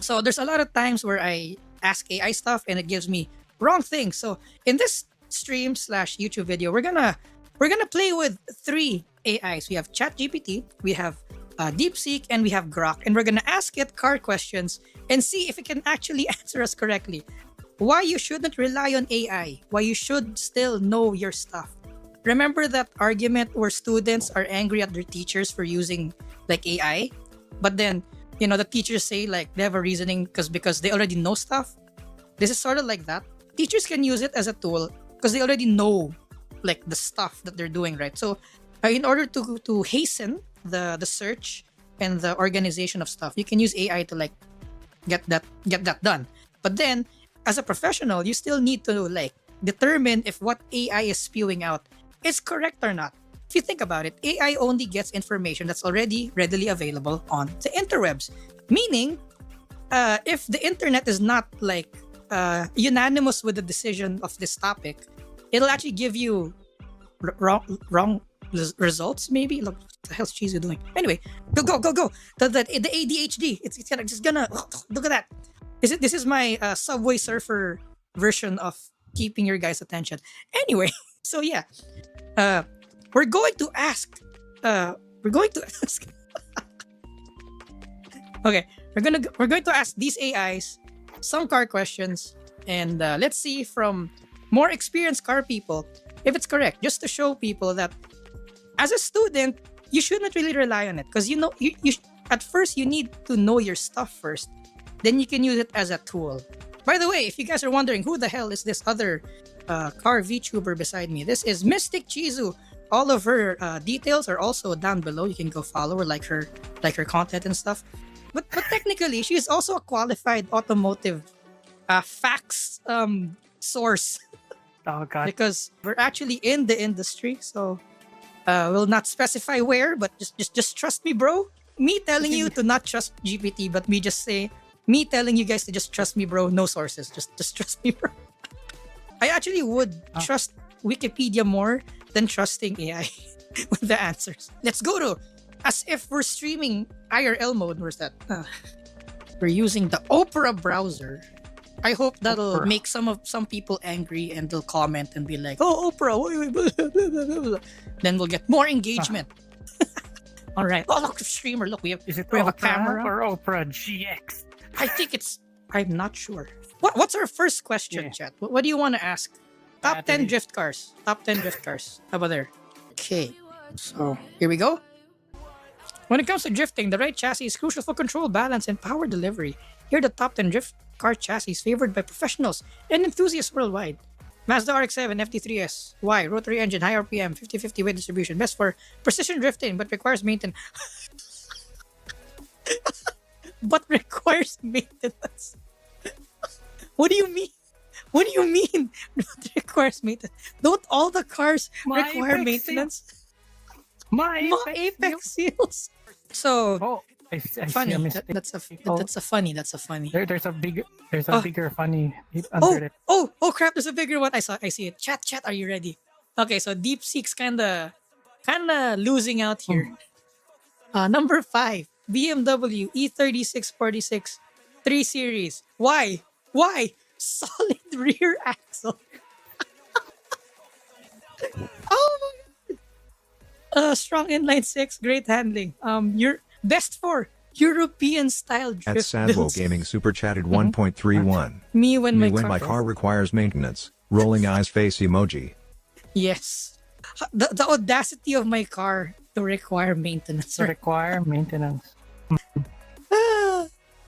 So there's a lot of times where I ask AI stuff and it gives me wrong things. So in this stream slash YouTube video, we're gonna play with three AIs. We have ChatGPT, we have DeepSeek, and we have Grok, and we're gonna ask it car questions and see if it can actually answer us correctly. Why you shouldn't rely on AI? Why you should still know your stuff? Remember that argument where students are angry at their teachers for using like AI, but then the teachers say like they have a reasoning because they already know stuff. This is sort of like that. Teachers can use it as a tool because they already know like the stuff that they're doing, right? So in order to hasten the search and the organization of stuff, you can use AI to like get that done. But then as a professional, you still need to like determine if what AI is spewing out is correct or not. If you think about it, AI only gets information that's already readily available on the interwebs. Meaning, if the internet is not like unanimous with the decision of this topic, it'll actually give you wrong results. Maybe look, what the hell's Chizu doing? Anyway, go. The ADHD. It's gonna look at that. This is my Subway Surfer version of keeping your guys' attention. Anyway, so yeah, we're going to ask. Okay, we're going to ask these AIs some car questions, and let's see from more experienced car people if it's correct. Just to show people that as a student, you shouldn't really rely on it because you at first you need to know your stuff first. Then you can use it as a tool. By the way, if you guys are wondering who the hell is this other car VTuber beside me, this is Mystic Chizu. All of her details are also down below. You can go follow her, like her content and stuff. But technically, she is also a qualified automotive facts source. Oh God! Because we're actually in the industry, so we'll not specify where, but just trust me, bro. Me telling you to not trust GPT, but me telling you guys to just trust me, bro. No sources, just trust me, bro. I actually would trust Wikipedia more than trusting AI with the answers. Let's go to as if we're streaming IRL mode. Where's that? We're using the Opera browser. I hope that'll make some people angry and they'll comment and be like, "Oh, Opera!" Then we'll get more engagement. All right. Oh, look, streamer. Look, we have a camera or Opera GX. I think it's. I'm not sure. What's our first question, chat? What do you want to ask? Top 10 drift cars. Top 10 drift cars. How about there? Okay. So here we go. When it comes to drifting, the right chassis is crucial for control, balance, and power delivery. Here are the top 10 drift car chassis favored by professionals and enthusiasts worldwide. Mazda RX-7 FT3S. Why? Rotary engine, high RPM, 50-50 weight distribution. Best for precision drifting, but requires maintenance. But requires maintenance. What do you mean? What do you mean? It requires maintenance. Don't all the cars require maintenance? My Apex seals. So I funny. see a mistake. That's a funny. There's a bigger funny under it. Oh crap! There's a bigger one. I see it. Chat. Are you ready? Okay, so DeepSeek's kinda losing out here. Number 5, BMW E3646 3 Series. Why? Solid rear axle. Oh my god. Strong inline 6, great handling. You're best for European style At drift Sadwo builds. Gaming super chatted 1.31. Me when Me my when car. my car requires maintenance. Rolling eyes face emoji. Yes. The audacity of my car to require maintenance. To require maintenance.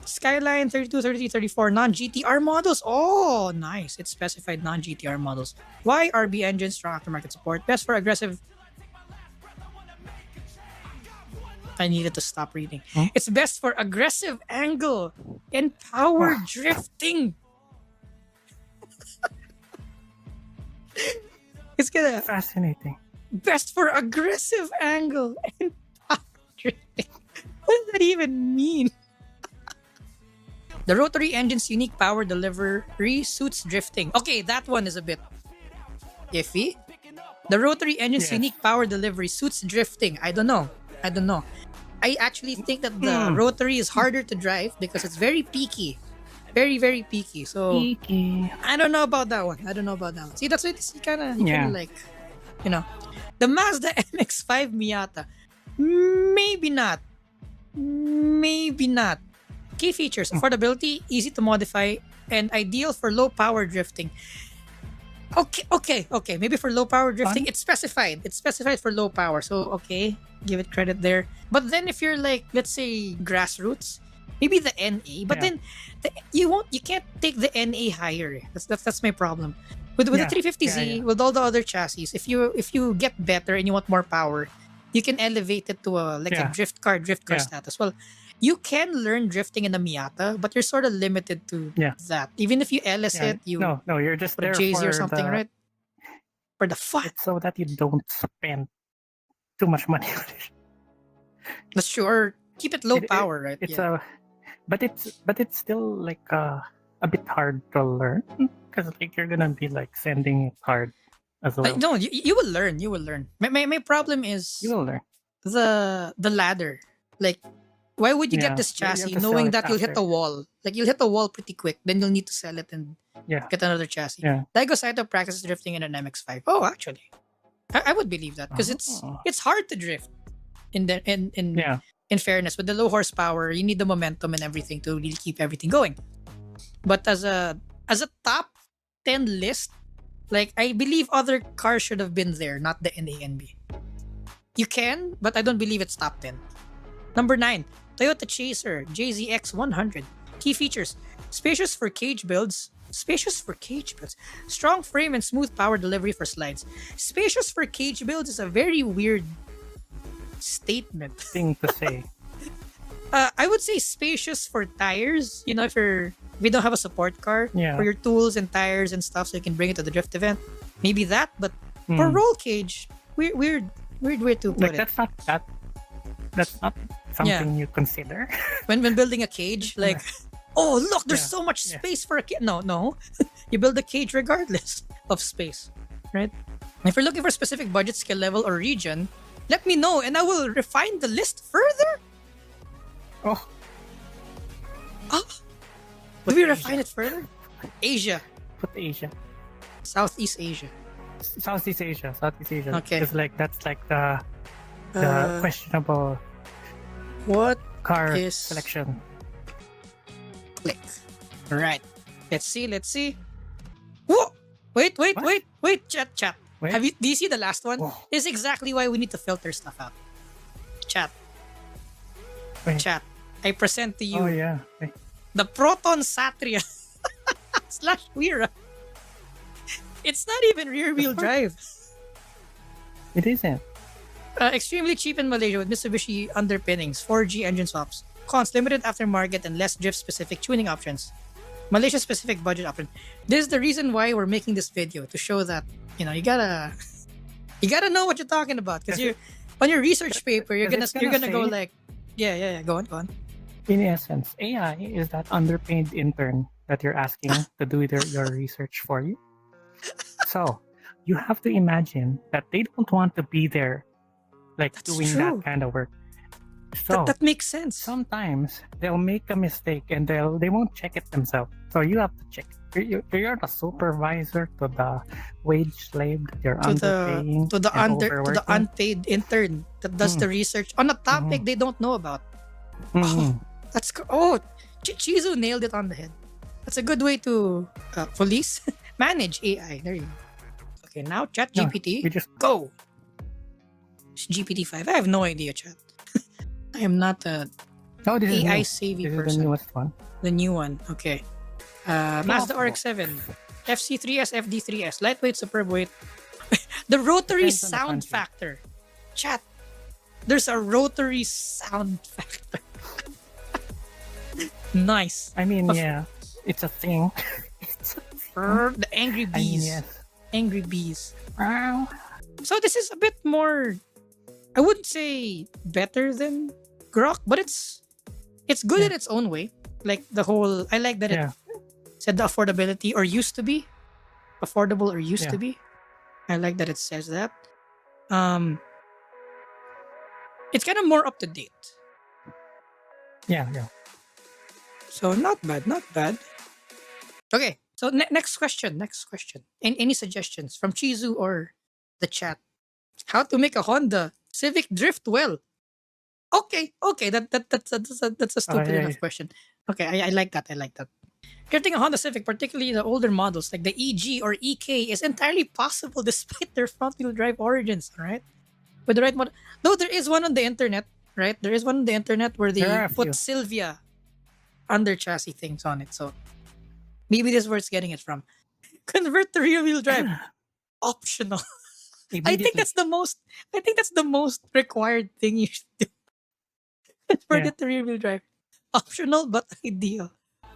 Skyline 32, 33, 34 non-GTR models. Oh, nice. It specified non-GTR models. Why? RB engine, strong aftermarket support. Best for aggressive. I needed to stop reading. It's best for aggressive angle and power drifting. It's gonna Fascinating. best for aggressive angle and power drifting. What does that even mean? The rotary engine's unique power delivery suits drifting. Okay, that one is a bit iffy. The rotary engine's Yes. unique power delivery suits drifting. I don't know. I actually think that the rotary is harder to drive because it's very peaky. Very, very peaky. So Geeky. I don't know about that one. I don't know about that one. See, that's what you Yeah. kinda like, you know. The Mazda MX-5 Miata. Maybe not. Maybe not. Key features: affordability, easy to modify, and ideal for low power drifting. Okay. Maybe for low power drifting, it's specified. It's specified for low power. So okay, give it credit there. But then if you're like, let's say, grassroots, maybe the NA. But Yeah. then you can't take the NA higher. That's my problem. With Yeah. the 350Z, Yeah. with all the other chassis, if you get better and you want more power, you can elevate it to a Yeah. drift car Yeah. status. Well, you can learn drifting in the Miata, but you're sort of limited to Yeah. that. Even if you LS Yeah. it, you No, you're just put a there JZ or for something, the. right? For the fun. It's so that you don't spend too much money on it. That's sure. Keep it low It- it- power, right? It's Yeah. but it's still like a bit hard to learn because like you're gonna be like sending it hard as well. No, you will learn. You will learn. My problem is You will learn. the ladder. Like, why would you get Yeah, this but you have chassis to sell knowing it that you'll hit after. the wall? Like, you'll hit the wall pretty quick. Then you'll need to sell it and Yeah. get another chassis. Yeah. Daigo Saito practices drifting in an MX-5. Oh, actually, I would believe that because Oh. it's hard to drift. Yeah. In fairness, with the low horsepower, you need the momentum and everything to really keep everything going. But as a top 10 list, like, I believe other cars should have been there, not the NANB. You can, but I don't believe it's top 10. Number 9, Toyota Chaser JZX 100. Key features: spacious for cage builds. Strong frame and smooth power delivery for slides. Spacious for cage builds is a very weird statement. Thing to say. I would say spacious for tires. You know, if we don't have a support car Yeah. for your tools and tires and stuff, so you can bring it to the drift event. Maybe that, but for roll cage, weird way to put Like it. that's not something you consider. When building a cage, like, oh look, there's Yeah. so much Yeah. space for a cage. No, you build a cage regardless of space, right? If you're looking for a specific budget, skill level, or region, let me know and I will refine the list further. Oh, Oh, do we refine it further? Asia, put Asia. Southeast Asia. Southeast Asia. Okay. It's like that's like the Uh, questionable What car is- selection. click? Right. Let's see. Whoa! Wait, What? chat. Wait. Do you see the last one? Whoa. This is exactly why we need to filter stuff out. Chat. Wait. I present to you Oh yeah. Okay. the Proton Satria / Wira. It's not even rear wheel drive. It isn't. Extremely cheap in Malaysia with Mitsubishi underpinnings, 4G engine swaps. Cons: limited aftermarket and less drift-specific tuning options. Malaysia-specific budget option. This is the reason why we're making this video, to show that, you gotta know what you're talking about, because you're on your research paper. You're gonna Because it's gonna go say- like, yeah. Go on. In essence, AI is that underpaid intern that you're asking to do your research for you. So you have to imagine that they don't want to be there, like That's doing true. that kind of work. So That makes sense. sometimes they'll make a mistake and they won't check it themselves. So you have to check. You're the supervisor to the wage slave that you're To underpaying the and overworking. unpaid intern that does the research on a topic they don't know about. Mhm. Chizu nailed it on the head. That's a good way to police manage AI. There you go. Okay, now ChatGPT. We just Go. It's GPT-5. I have no idea, chat. I am not a this is AI new. savvy This is the person. newest one. The new one. Okay. Mazda RX-7, FC3S, FD3S, lightweight, superb weight. The rotary Depends on the sound country. factor. Chat. There's a rotary sound factor. Nice. I mean, Of- yeah, it's a thing. The angry I mean, bees. yes. Angry bees. Wow. So this is a bit more, I wouldn't say better than Grok, but it's good Yeah. in its own way. Like the whole, I like that Yeah. it said the affordability, or used to be affordable, or used Yeah. to be. I like that it says that. It's kind of more up to date. Yeah, yeah. So not bad, not bad. Okay, so next question, next question. Any suggestions from Chizu or the chat? How to make a Honda Civic drift well? Okay, okay, that's a stupid Yeah, enough question. Okay, I like that. I like that. Drifting a Honda Civic, particularly the older models like the EG or EK, is entirely possible despite their front-wheel drive origins. All right, with the right model. Though there is one on the internet, right? There is one on the internet where there they are a put few. Sylvia under chassis things on it. So maybe this is where it's getting it from. Convert to rear-wheel drive, optional. I think Immediately. that's the most. I think that's the most required thing you should do. Convert Yeah. it to rear-wheel drive, optional but ideal.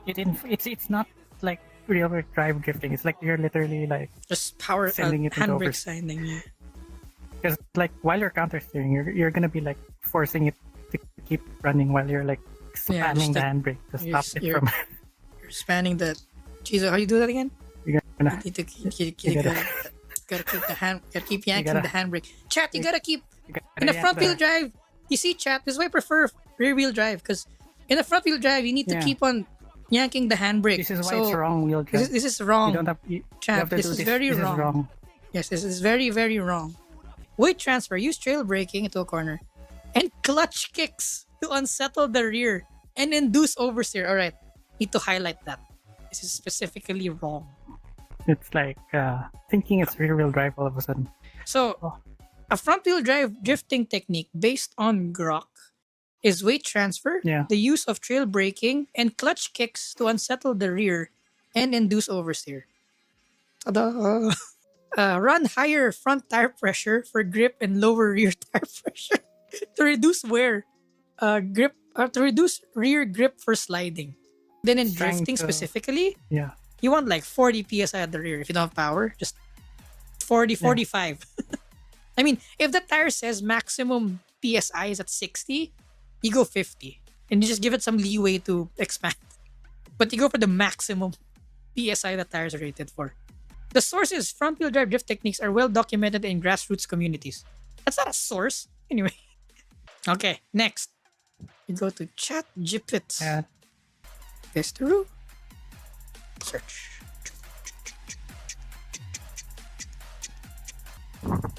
It's not like real drive drifting. It's like you're literally like Just power sending it into handbrake over. signing. Yeah. Because like while you're counter steering, you're gonna be like forcing it to keep running while you're like Yeah, spamming just the like handbrake to you're, stop it you're, from. you're spanning the. Jesus, how you do that again? You're You gonna, need to you gotta, gotta keep the hand. Gotta keep yanking gotta- the handbrake. Chat, you gotta keep you gotta in a yank front wheel the- drive. You see, chat. This is why I prefer rear wheel drive because in a front wheel drive you need to Yeah. keep on yanking the handbrake. This is why So it's wrong wheel drive. this is wrong. You don't have. You Chat, have to this do is this. very This wrong. is wrong. Yes, this is very very wrong. Weight transfer. Use trail braking into a corner, and clutch kicks to unsettle the rear and induce oversteer. All right, need to highlight that. This is specifically wrong. It's like thinking it's rear wheel drive all of a sudden. So, Oh. a front wheel drive drifting technique based on Grok is weight transfer, Yeah. the use of trail braking, and clutch kicks to unsettle the rear and induce oversteer. Ta-da! Run higher front tire pressure for grip and lower rear tire pressure to reduce wear, to reduce rear grip for sliding. Then in It's trying drifting to- specifically, Yeah. you want like 40 psi at the rear. If you don't have power, just 40, 45. I mean, if the tire says maximum psi is at 60, you go 50. And you just give it some leeway to expand. But you go for the maximum psi that tires are rated for. The source is front wheel drive drift techniques are well documented in grassroots communities. That's not a source. Anyway. Okay, next. You go to ChatGPT. Yeah. Testeru. Search.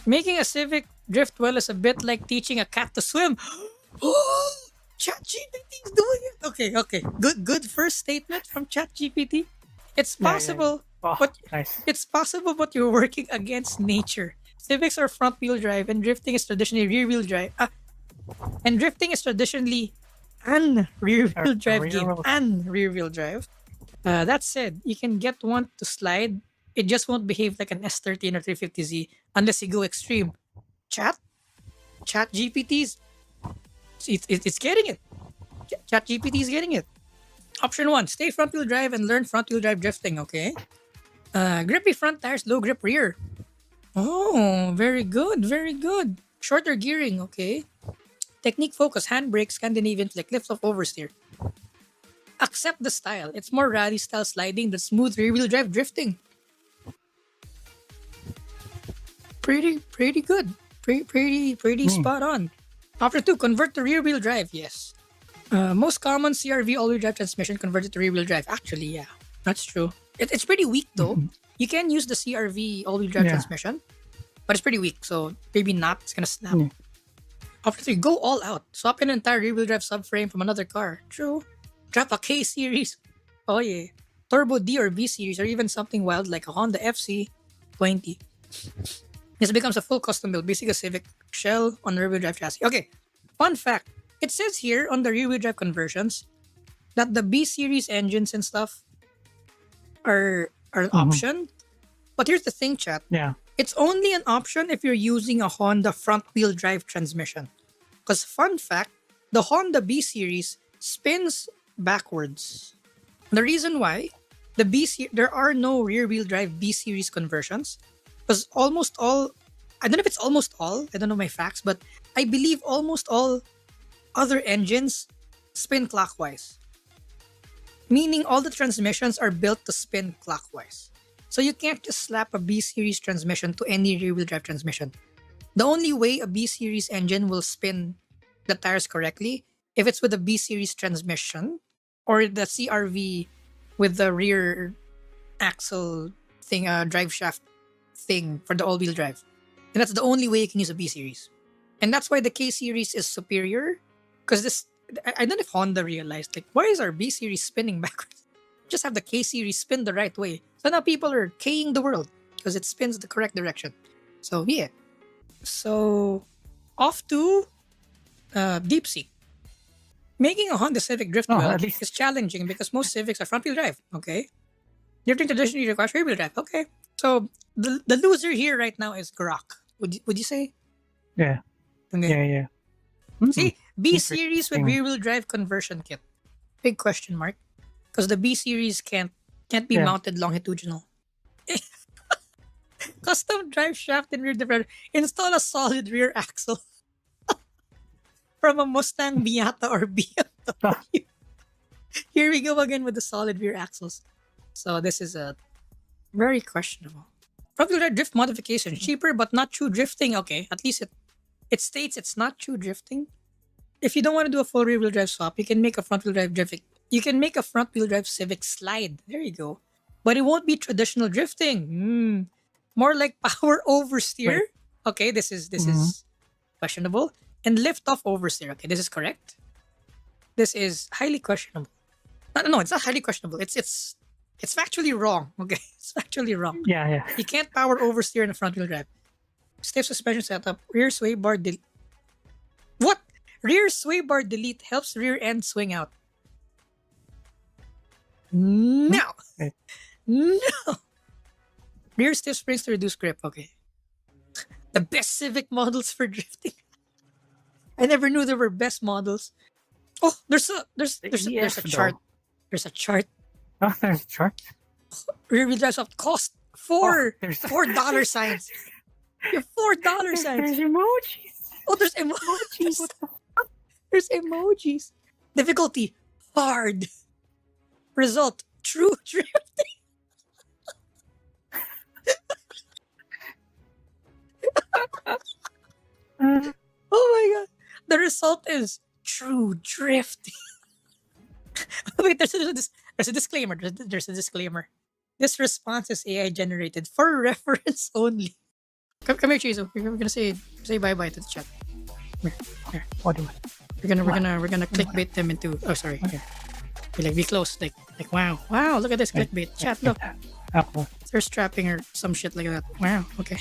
Making a Civic drift well is a bit like teaching a cat to swim. Oh, ChatGPT is doing it. Okay. Good first statement from ChatGPT. It's Yeah, yeah, possible, Oh, but nice. it's possible, but you're working against nature. Civics are front wheel drive, and drifting is traditionally rear wheel drive. And drifting is traditionally an rear wheel drive game. rear-wheel- An rear wheel drive. That said, you can get one to slide. It just won't behave like an S13 or 350Z unless you go extreme. Chat GPT's it's getting it. Chat GPT is getting it. Option 1, stay front wheel drive and learn front wheel drive drifting, okay? Grippy front tires, low grip rear. Oh, very good, very good. Shorter gearing, okay. Technique focus, handbrake, Scandinavian flick, lift off oversteer. Accept the style. It's more rally style sliding than smooth rear wheel drive drifting. Pretty good. Pretty spot on. Option 2, convert to rear wheel drive. Yes. Most common CRV all wheel drive transmission converted to rear wheel drive. Actually, yeah, that's true. It's pretty weak though. You can use the CRV all wheel drive Yeah. transmission, but it's pretty weak. So maybe not. It's gonna snap. Mm. Option 3, go all out. Swap an entire rear wheel drive subframe from another car. True. Drop a K series. Oh yeah. Turbo D or B series, or even something wild like a Honda FC20. This becomes a full custom build, basically a Civic shell on a rear wheel drive chassis. Okay, fun fact. It says here on the rear wheel drive conversions that the B series engines and stuff are an option. But here's the thing, chat. Yeah. It's only an option if you're using a Honda front wheel drive transmission. Because fun fact, the Honda B series spins backwards. The reason why there are no rear wheel drive B series conversions because almost all, I don't know if it's almost all, I don't know my facts, but I believe almost all other engines spin clockwise. Meaning all the transmissions are built to spin clockwise. So you can't just slap a B series transmission to any rear wheel drive transmission. The only way a B series engine will spin the tires correctly if it's with a B series transmission or the CRV with the rear axle thing, drive shaft thing for the all-wheel drive. And that's the only way you can use a B series. And that's why the K series is superior. Because I don't know if Honda realized, like, why is our B series spinning backwards? Just have the K series spin the right way. So now people are K-ing the world because it spins the correct direction. So yeah. So off to DeepSeek. Making a Honda Civic drift Oh, well at least- is challenging because most Civics are front-wheel drive. Okay. Drifting traditionally requires rear-wheel drive. Okay. So the loser here right now is Grok. Would you say? Yeah. Okay. Yeah. Hmm. See, B series with Interesting. rear-wheel drive conversion kit. Big question mark. Because the B series can't be Yeah. mounted longitudinal. Custom drive shaft and rear differential. Install a solid rear axle from a Mustang Miata or BMW. Here we go again with the solid rear axles. So this is a very questionable. Front-wheel drive drift modification, cheaper but not true drifting. Okay, at least it states it's not true drifting. If you don't want to do a full rear-wheel drive swap, you can make a front-wheel drive drift. You can make a front-wheel drive Civic slide. There you go. But it won't be traditional drifting. More like power oversteer. Wait. Okay, this is questionable. And lift off oversteer. Okay, this is correct. This is highly questionable. No, it's not highly questionable. It's factually wrong. Okay, it's factually wrong. Yeah. You can't power oversteer in a front-wheel drive. Stiff suspension setup. Rear sway bar delete. What? Rear sway bar delete helps rear end swing out. No. Okay. No. Rear stiff springs to reduce grip. Okay. The best Civic models for drifting. I never knew there were best models. Oh, there's a chart. There's a chart. Oh, there's a chart. Rear wheel drive soft cost there's $4 signs. You have $4 signs. There's emojis. Oh, there's emojis. There's emojis. Difficulty hard. Result true drifting. Uh, Oh my god. The result is true drifting. Wait, there's a disclaimer. There's a disclaimer. This response is AI generated for reference only. Come here, Chizu. We're gonna say bye bye to the chat. Here. what do I? We're gonna clickbait them into. Oh, sorry. Okay. Be close. Like wow. Look at this clickbait. Chat. Look, Apple. they're strapping or some shit like that. Wow. Okay.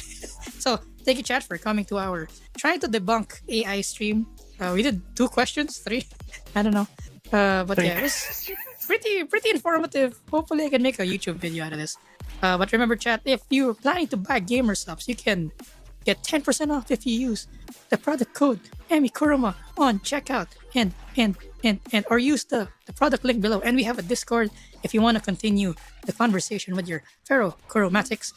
So thank you, chat, for coming to our trying to debunk AI stream. We did 2 questions, 3. I don't know. But yeah, it was pretty informative. Hopefully, I can make a YouTube video out of this. But remember, chat, if you're planning to buy gamer subs, you can get 10% off if you use the product code EmiKuruma on checkout and or use the product link below. And we have a Discord if you want to continue the conversation with your fellow Kuromatics.